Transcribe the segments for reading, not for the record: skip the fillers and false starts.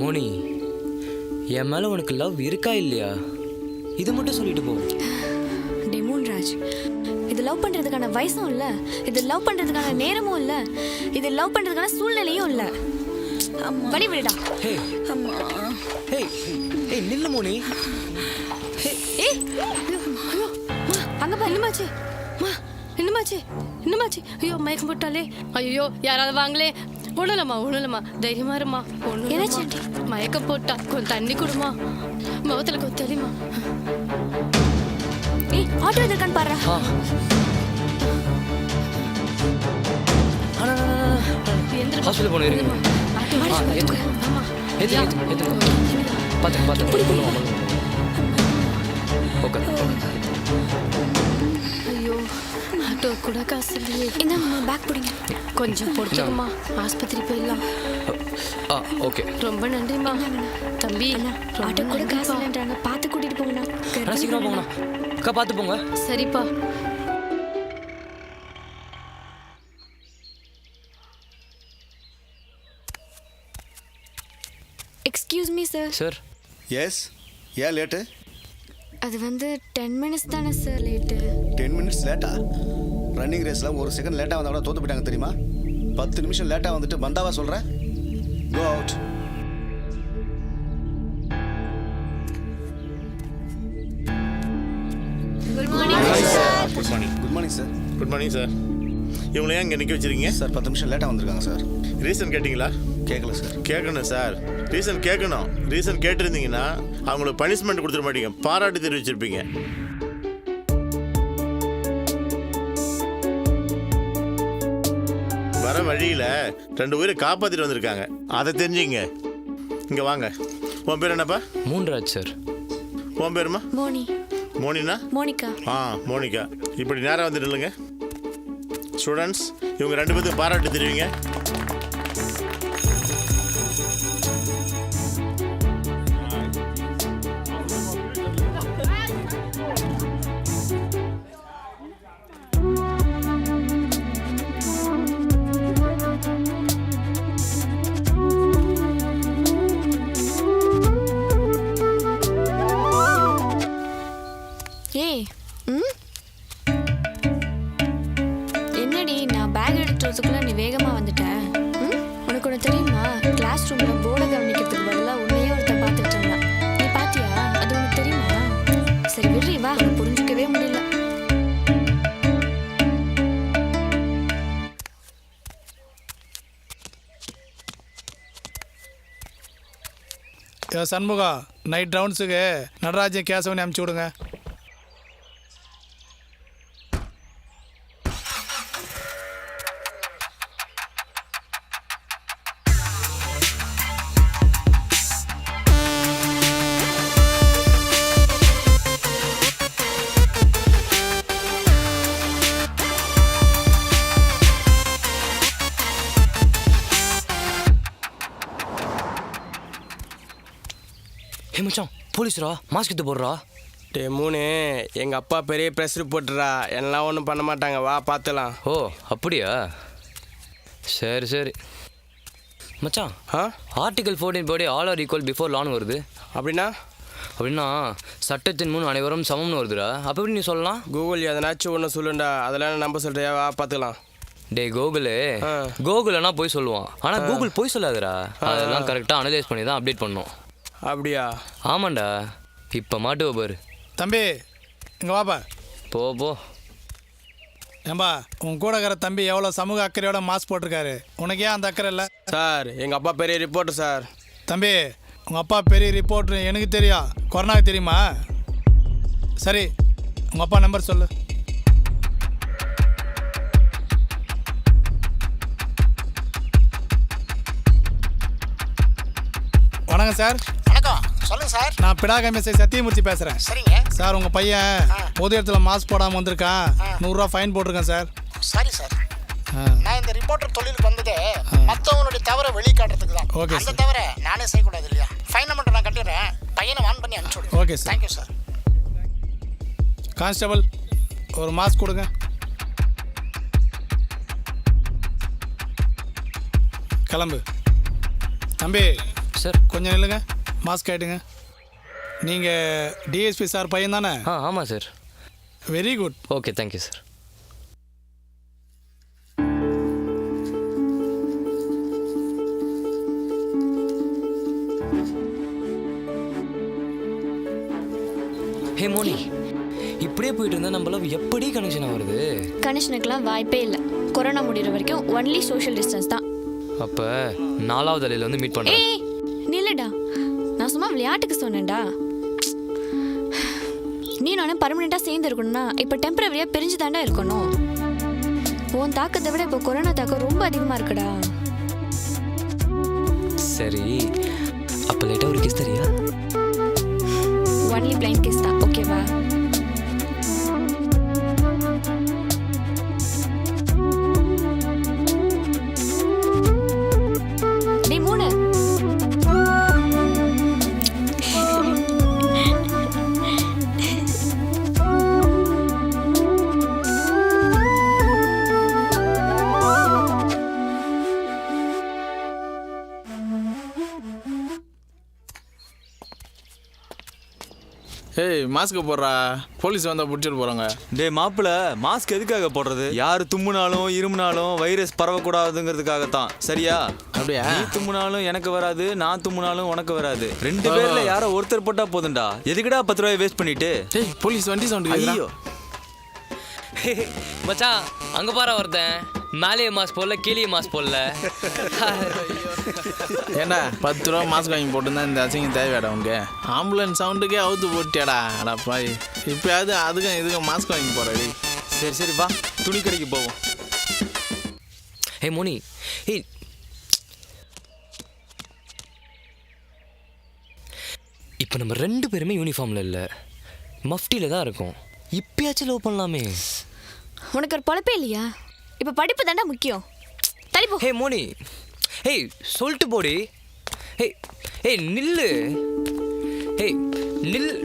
மோனி, என் மேல உனக்கு லவ் இருக்கா இல்லையா? இது மட்டும் சொல்லிட்டு போ. டெமோன் ராஜ், இது லவ் பண்றதுக்கான வயசும் இல்ல, இது லவ் பண்றதுக்கான நேரமும் இல்ல, இது லவ் பண்றதுக்கான சூழ்நிலையும் இல்ல. வழி விடுடா. ஹே அம்மா, ஹே ஹே நில்லு மோனி. ஏய் ஐயோ, அங்க பா. என்னமாச்சு என்னமாச்சு என்னமாச்சு? ஐயோ மயக்கம் போட்டாலே. ஐயோ யாராவது வாங்களே. ஒண்ணுலம்மா தைரியமா இருமா. என்னாச்சு? மயக்கம் போட்டா கொஞ்சம் தண்ணி கொடுமா, முகத்துல கொஞ்சம் தெளிமா. ஏய் ஆட்டோ எதிர்க்கான்னு பாரு. ஹாஸ்பிட்டல் போன இருங்க. ஐயோ ஆட்டோ கூட காசு இல்லையே. இந்த பேக் பிடிங்க. கொஞ்சம் போட்டுக்கம்மா, ஆஸ்பத்திரி போயிடலாம். ஓகே, ரொம்ப நன்றிம்மா. தம்பி ஆட்டோ கூட காசு இல்லைன்றாங்க, பார்த்து கூட்டிட்டு போங்கண்ணா. சீக்கிரம் போங்கண்ணா. அக்கா பார்த்து போங்க. சரிப்பா. Excuse me sir. Sir. Yes, ஏன் லேட்டு? அது வந்து 10 மினிட்ஸ் தானே சார் லேட்டு. 10 மினிட்ஸ் லேட்டா? ரன்னிங் ரேஸில் ஒரு செகண்ட் லேட்டாக வந்தால் கூட தோற்று போயிட்டாங்க தெரியுமா? 10 நிமிஷம் லேட்டாக வந்துட்டு பந்தாவா சொல்கிறேன்? Go out. Good morning sir. Good morning sir. Good morning sir. இவங்களை ஏன் இங்கே நிற்க வச்சிருக்கீங்க சார் 10 நிமிஷம் லேட்டாக வந்திருக்காங்க சார். ரீசன் கேட்டிங்களா? கேட்கல சார். கேட்கணும் சார், ரீசன் கேட்கணும். ரீசன் கேட்டிருந்தீங்கன்னா அவங்களுக்கு பனிஷ்மெண்ட் கொடுத்துட மாட்டீங்க, பாராட்டு தெரிவிச்சிருப்பீங்க. வர வழியில் 2 உயிரை காப்பாற்றிட்டு வந்திருக்காங்க, அதை தெரிஞ்சுங்க. இங்கே வாங்க. உன் பேர் என்னப்பா? மூன்ராஜ் சார். உன் பேருமா? மோனி. மோனினா? மோனிகா. மோனிகா. இப்படி நேரம் வந்து நில்லுங்க. ஸ்டூடெண்ட்ஸ், இவங்க 2 பேருக்கு பாராட்டு தெரிவிங்க. ஏய் என்னடி, நான் பேக் எடுத்துறதுக்குள்ள நீ வேகமா வந்துட்ட. உனக்கு ஒன்று தெரியுமா? கிளாஸ் ரூம்ல போர்டை கவனிக்கிறதுக்கு பதிலாக உன்னையே ஒருத்தன் பார்த்துக்கிட்டு இருந்தான். நீ பாத்தியா? அது உனக்கு தெரியுமா? சரி விடுறி, வா. புரிஞ்சுக்கவே முடியல. சண்முகா, நைட் ரவுண்ட்ஸுக்கு நடராஜன் கேசவனை அனுப்பிச்சி விடுங்க. ஹே மச்சான், போலீஸ்ரா, மாஸ்க் எடுத்து போடுறா. மூணு எங்கள் அப்பா பெரிய ப்ரெஸ் ரிப்போர்ட்டரா, எல்லாம் ஒன்றும் பண்ண மாட்டாங்க, வா பார்த்துலாம். ஓ அப்படியா? சரி சரி மச்சான். ஆர்டிகல் 14 படி ஆல் ஆர் ஈக்குவல் பிஃபோர் லான்னு வருது. அப்படின்னா சட்டத்தின் முன் அனைவரும் சமம்னு வருதுடா. அப்போ எப்படி நீ சொல்லலாம்? கூகுள் எதனாச்சும் ஒன்று சொல்லுண்டா, அதெல்லாம் நம்ப சொல்கிறியா? வா பார்த்துக்கலாம். டே கோகுலனா போய் சொல்லுவான், ஆனால் கூகுள் போய் சொல்லாதுடா. அதெல்லாம் கரெக்டாக அனலைஸ் பண்ணி தான் அப்டேட் பண்ணோம். அப்படியா? ஆமாண்டா. இப்போ மாட்டுவ பாரு. தம்பி இங்கே வாப்பா. போ. ஏம்பா, உன் கூட இருக்கிற தம்பி எவ்வளோ சமூக அக்கறையோட மாஸ்க் போட்டிருக்காரு, உனக்கு ஏன் அந்த அக்கறை இல்லை? சார், எங்கள் அப்பா பெரிய ரிப்போர்ட்டர் சார். தம்பி, உங்கள் அப்பா பெரிய ரிப்போர்ட்ரு எனக்கு தெரியும், கொரோனாவுக்கு தெரியுமா? சரி, உங்கள் அப்பா நம்பர் சொல்லு. வணக்கம் சார். வணக்கம், சொல்லுங்க சார். நான் பிடாகம் எஸ்ஐ சத்தியமூர்த்தி பேசுகிறேன். சரிங்க சார், உங்கள் பையன் பொது இடத்துல மாஸ்க் போடாமல் வந்திருக்கான், 100 ரூபா ஃபைன் போட்டிருக்கேன் சார். சரி சார். நான் இந்த ரிப்போர்ட்டர் தொழிலுக்கு வந்ததே மற்றவங்களுடைய தவறை வெளிக்காட்டுறதுக்கு தான். Okay, அந்த sir. தவிர நானே செய்யக்கூடாது இல்லையா? ஃபைனை மட்டும் நான் கட்டிடுறேன். பையனை வான் பண்ணி அனுப்பிச்சு Okay, sir. Thank you sir. Constable ஒரு மாஸ்க் கொடுங்க. கிளம்பு தம்பி. சார். கொஞ்சம் நில்லுங்க, மாஸ்க் ஆகிடுங்க. நீங்கள் டிஎஸ்பி சார் பையன் தானே? ஆமாம் sir. Very good. Okay, thank you sir. Hey Moni, இப்படியே போயிட்டு இருந்தா நம்மள எப்படி கனெக்ஷன் ஆகுறது? கனெக்ஷனுக்குலாம் வாய்ப்பே இல்லை. கொரோனா முடிகிற வரைக்கும் ஒன்லி சோஷியல் டிஸ்டன்ஸ் தான். அப்போ 4வது அலையில் வந்து மீட் பண்ணுறேன். ஏய் நில்லுடா, நான் சும்மா விளையாட்டுக்கு சொன்னேன்டா. நீ நானும் பர்மனெண்ட்டாக சேர்ந்து இருக்கணும்னா இப்போ டெம்பரவரியாக பிரிஞ்சு தாண்டா இருக்கணும். உன் தாக்கத்தை விட இப்போ கொரோனா தாக்கம் ரொம்ப அதிகமாக இருக்குடா. சரி, அப்போ லேட்டாக ஒரு கிஸ் தரியா? ஒன்லி பிளைண்ட் கிஸ் தான், ஓகேவா? நீ மூணு. ஏய் மாஸ்க் போடுறா, போலீஸ் வந்தால் பிடிச்சிட்டு போகிறாங்க. டேய் மாப்பிள, மாஸ்க் எதுக்காக போடுறது? யார் தும்முனாலும் இருமுனாலும் வைரஸ் பரவக்கூடாதுங்கிறதுக்காகத்தான், சரியா? அப்படியா? நீ தும்முனாலும் எனக்கு வராது, நான் தும்முனாலும் உனக்கு வராது. 2 பேர்ல யாரோ ஒருத்தர் போட்டா போதும்டா. எதுக்குடா 10 ரூபாய் வேஸ்ட் பண்ணிட்டு? டேய் போலீஸ் வண்டி சவுண்ட். ஐயோ மச்சான், அங்கே பாரு ஒருத்தன் மேலேயே மாஸ்க் போடல, கீழே மாஸ்க் போடல. ஏண்டா 10 ரூபா மாஸ்க் வாங்கி போட்டுருந்தா இந்த அசிங்கம் தேவையாடா உங்க? ஆம்புலன்ஸ் சவுண்டுக்கே அவுத்து போட்டியாடா. அடா பாய், இப்போயாவது அதுக்கும் இதுக்கும் மாஸ்க் வாங்கி போறாடி. சரி சரி வா, துணி கடைக்கு போவோம். ஹே மோனி, ஏய் இப்போ நம்ம 2 பேருமே யூனிஃபார்மில் இல்லை, மஃப்டியில் தான் இருக்கோம். இப்பயாச்சும் லவ் பண்ணலாமே. உனக்கு ஒரு பொழப்பே இல்லையா? இப்போ படிப்பு தாண்டா முக்கியம். தள்ளிப்போ. ஹே மோனி, ஏய் சொல்லிட்டு போடி. ஏய் ஏய் நில்லு. ஏய்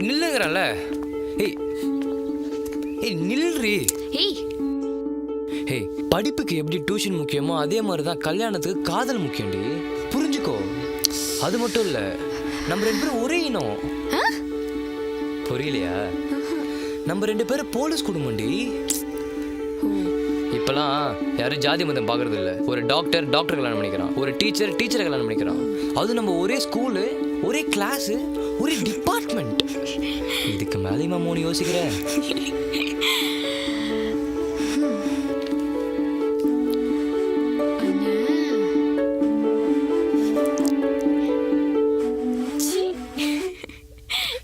நில்லுங்கிறல்ல. ஏய் ஏய் நில்றி. ஏய் ஏய், படிப்புக்கு எப்படி டியூஷன் முக்கியமோ அதே மாதிரி தான் கல்யாணத்துக்கு காதல் முக்கியம்டி, புரிஞ்சுக்கோ. அது மட்டும் இல்லை, நம்ம 2 பேரும் ஒரே இனம். புரியலையா? நம்ம 2 பேரும் போலீஸ் குடும்பம்டி. இப்பெல்லாம் யாரும் ஜாதி மதம் பார்க்கறது இல்லை. ஒரு டாக்டர் கல்யாணம் பண்ணிக்கிறான், ஒரு டீச்சரை கல்யாணம் பண்ணிக்கிறான். அது நம்ம ஒரே ஸ்கூலு, ஒரே கிளாஸு, ஒரே டிபார்ட்மெண்ட். இதுக்கு மேலேயுமா மோனி யோசிக்கிற?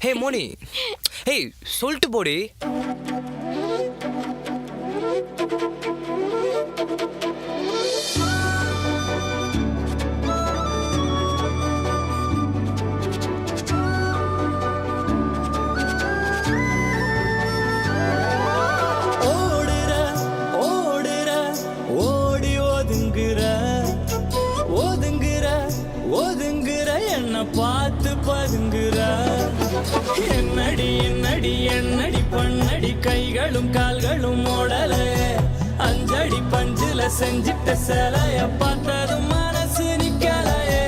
ஹே மோனி, ஏய் சொல்லிட்டு போடி. பார்த்து பதுங்குற என்னடி பண்ணடி கைகளும் கால்களும் ஓடல அஞ்சடி பஞ்சுல செஞ்சிட்ட சிலைய பார்த்ததும் மனசு நிக்கலையே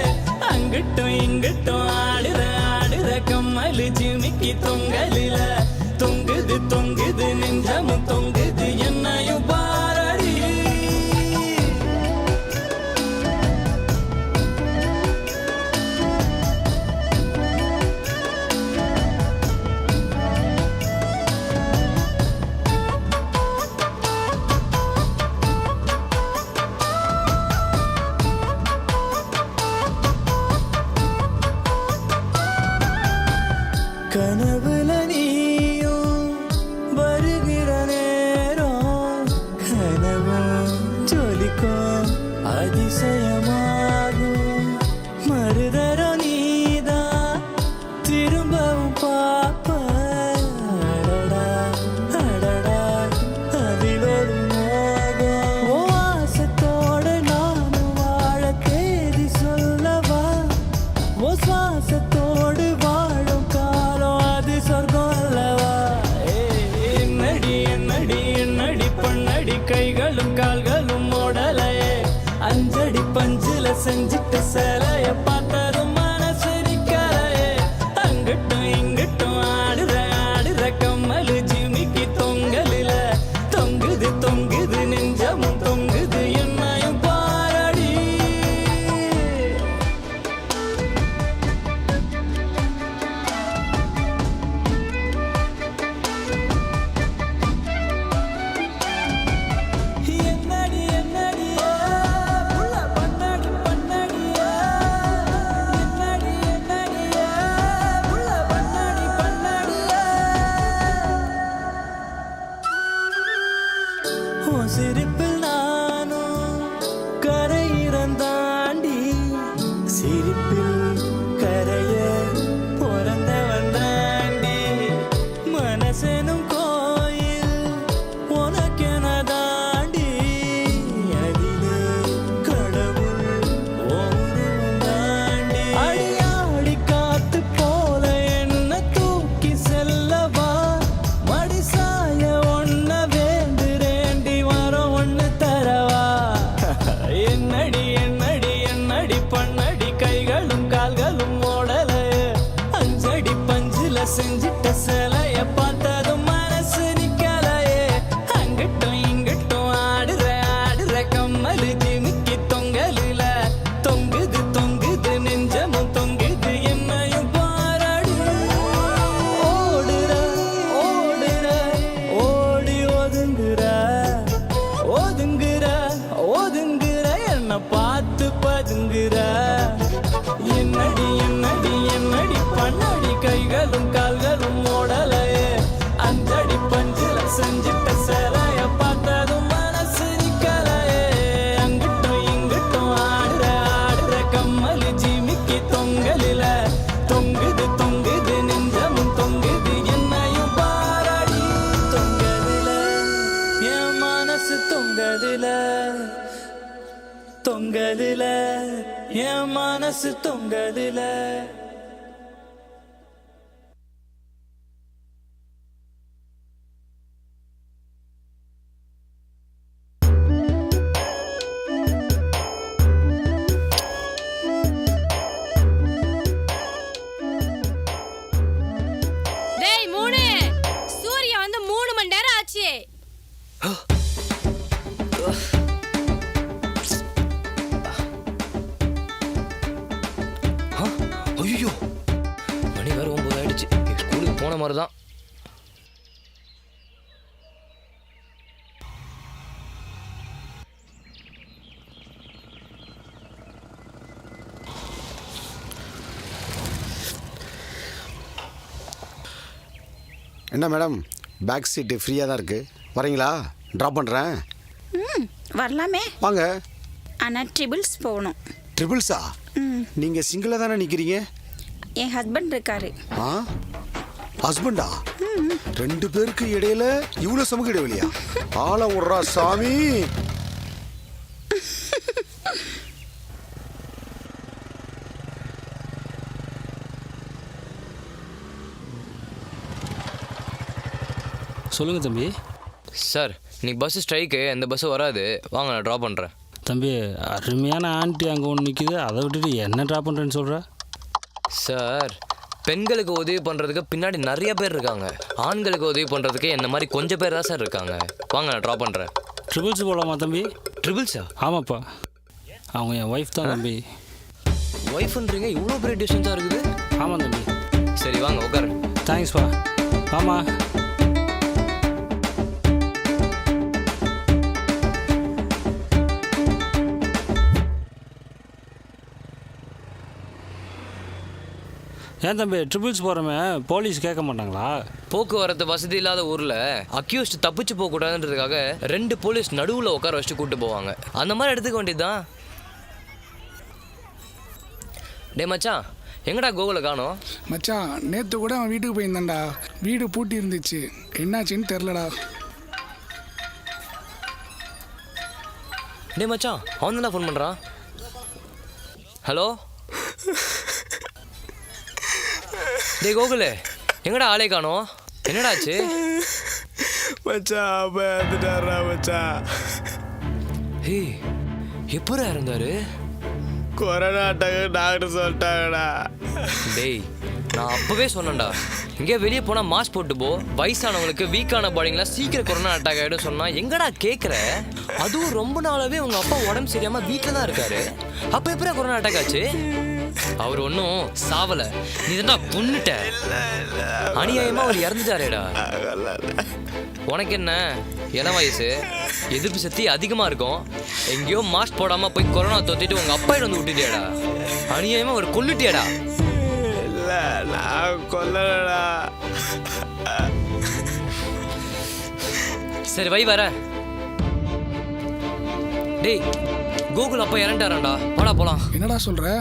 அங்கிட்டும் இங்கிட்டும் ஆடுற கம்மலு ஜிமிக்கி தொங்கலில தொங்குது நெஞ்சமும் தொங்குது என்னையும் பாரடி கனவுல நீயும் வருகிற நேரம் கனவும் ஜொலிக்கும் அதிசயமாகும் மறுதரம் நீதான் திரும்பவும் பாப்ப அடடா அதில் ஒரு மோகம் ஆசை சுவாசத்தோடு வாழும் காலம் அது சொர்க்கம் அல்லவா? என்னடி என்னடி என்னடி பண்ணடி கைகளும் கால்களும் ஓடலையே, அஞ்சடி பஞ்சில செஞ்சுட்டு சிலைய பார்த்ததும் மனசு நிக்கலையே. அங்கிட்டும் இங்கிட்டும் ஆடுற ஆடுற கம்மலு ஜிமிக்கி தொங்கலில தொங்குது தொங்குது நெஞ்சமும் தொங்குது என்னையும் பாரடி. என்னடி என்னடியே புள்ள பண்ணடி பண்ணடியே, என்னடி என்னடியே புள்ள பண்ணடி பண்ணடியே. உன் சிரிப்பில் நானும் கரையிறன் தாண்டி, சிரிப்பில் கரைய பிறந்தவன் தாண்டி. மனசெனும் கோயில் உனக்கென தாண்டி, அதிலே கடவுள் ஓரும் தாண்டி. அடியாடி காத்து போல என்ன தூக்கி செல்லவா, மடிசாய ஒன்ன வேண்டுரேண்டி வரம் ஒன்று தரவா. என்னடி என்னடி என்னடி பண்ணடி கைகளும் கால்களும் ஓடல, அஞ்சடி பஞ்சில செஞ்சிட்ட சிலைய பார்த்ததும் மனசு நிக்கலையே. அங்கிட்டும் இங்கிட்டும் ஆடுற ஆடுற கம்மலு ஜிமிக்கி தொங்கலில தொங்குது தொங்குது நெஞ்சமும் தொங்குது என்னையும் பாராடு. ஓடுற ஓடுற ஓடி ஒதுங்குற ஒதுங்குற ஒதுங்குற என்ன பார்த்து பதுங்குற. என்னடி என்னடி என்னடி பண்ணடி கைகளும் கால்களும் ஓடலையே, அஞ்சடி பஞ்சில செஞ்சிட்ட சிலைய பார்த்ததும் மனசு நிக்கலையே. அங்கிட்டும் இங்கிட்டும் ஆடுற ஆடுற கம்மலு ஜிமிக்கி தொங்கலில தொங்குது தொங்குது நெஞ்சமும் தொங்குது என்னையும் பாராடி. தொங்கதில என் மனசு தொங்கதில தொங்கதில என் மனசு தொங்கதில. டேய் மூணு, சூர்யா வந்து 3 மணி நேரம் ஆச்சு. ஐயோ மணி வேறு 9 ஆயிடுச்சு. ஸ்கூலுக்கு போன மாதிரி தான். என்ன மேடம், பேக் சீட்டு ஃப்ரீயாக தான் இருக்குது, வரீங்களா? ட்ராப் பண்ணுறேன். வரலாமே, வாங்க. ஆனால் ட்ரிபிள்ஸ் போகணும். ட்ரிபிள்ஸா? நீங்கள் சிங்கிளாக தானே நிற்கிறீங்க? என் ஹஸ்பண்ட் இருக்காரு. ஆ, ஹஸ்பண்டா? 2 பேருக்கு இடையில இவ்வளோ சமூக இடைவெளியா? ஆளை விட்றா சாமி. சொல்லுங்க தம்பி. சார் இன்னைக்கு பஸ்ஸு ஸ்ட்ரைக்கு, இந்த பஸ்ஸு வராது, வாங்க நான் ட்ராப் பண்ணுறேன். தம்பி அருமையான ஆண்டி அங்கே ஒன்று நிற்கிது, அதை விட்டுட்டு என்ன ட்ராப் பண்ணுறேன்னு சொல்கிற? சார் பெண்களுக்கு உதவி பண்ணுறதுக்கு பின்னாடி நிறைய பேர் இருக்காங்க, ஆண்களுக்கு உதவி பண்ணுறதுக்கு என்ன மாதிரி கொஞ்சம் பேர் தான் சார் இருக்காங்க. வாங்க நான் ட்ராப் பண்ணுறேன். ட்ரிபிள்ஸ் போகலாமா தம்பி? ட்ரிபிள்ஸா? ஆமாப்பா, அவங்க என் ஒய்ஃப் தான் தம்பி. ஒய்ஃப்ன்றீங்க, இவ்வளோ பெரிய டிஸ்டன்ஸாக இருக்குது? ஆமாம் தம்பி. சரி வாங்க உட்காரு. தேங்க்ஸ்ப்பா. ஆமாம் ஏன் தம்பி ட்ரிபிள்ஸ் போகிறோமே போலீஸ் கேட்க மாட்டாங்களா? போக்குவரத்து வசதி இல்லாத ஊரில் அக்யூஸ்ட் தப்பிச்சு போகக்கூடாதுன்றதுக்காக 2 போலீஸ் நடுவில் உட்கார வச்சுட்டு கூப்பிட்டு போவாங்க. அந்த மாதிரி எடுத்துக்க வேண்டியதுதான். டே மச்சான், எங்கடா கோகுல காணோம்? மச்சான் நேற்று கூட அவன் வீட்டுக்கு போயிருந்தான்டா, வீடு பூட்டி இருந்துச்சு, என்னாச்சுன்னு தெரிலடா. டே மச்சான், அவன் தானே ஃபோன் பண்ணுறான். ஹலோ டேய் கோகுலு எங்கடா ஆளே காணோம்? என்னடாச்சு? மச்சான் வந்துட்டாரா மச்சான். ஏய் எப்பரா இருந்தாரு? கொரோனா அட்டாக் டாக்டர் சொல்லிட்டாங்கடா. டேய் நான் அப்பவே சொன்னேன்டா, இங்கே வெளியே போனால் மாஸ்க் போட்டு போ, வயசானவங்களுக்கு வீக்கான பாடிங்களாம் சீக்கிரம் கொரோனா அட்டாக் ஆகிடும் சொன்னால் எங்கடா கேட்குற? அதுவும் ரொம்ப நாளாகவே உங்கள் அப்பா உடம்பு சரியாமல் வீட்டில் தான் இருக்காரு. அப்போ எப்படா கொரோனா அட்டாக் ஆச்சு? அவர் ஒன்றும் சாவலை, நீ தான் கொன்னுட்ட. அநியாயமாக அவர் இறந்துட்டாரேடா. உனக்கு என்ன இளம் வயசு, எதிர்ப்பு சக்தி அதிகமாக இருக்கும். எங்கேயோ மாஸ்க் போடாமல் போய் கொரோனா தொத்திட்டு உங்கள் அப்பா வந்து விட்டுட்டியாடா. அநியாயமாக அவர் கொல்லுட்டியாடா. நான் கொல்லடா. சரி வை வர. டேய் கோகுல் அப்பா இறண்டாராண்டா, வாடா போலாம். என்னடா சொல்ற?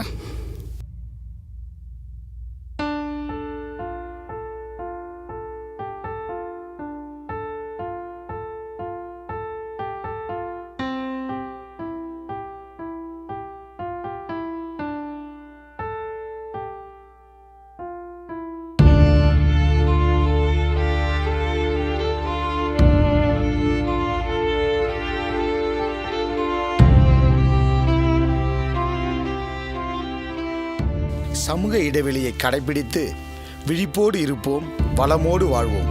சமூக இடைவெளியை கடைபிடித்து விழிப்போடு இருப்போம், வளமோடு வாழ்வோம்.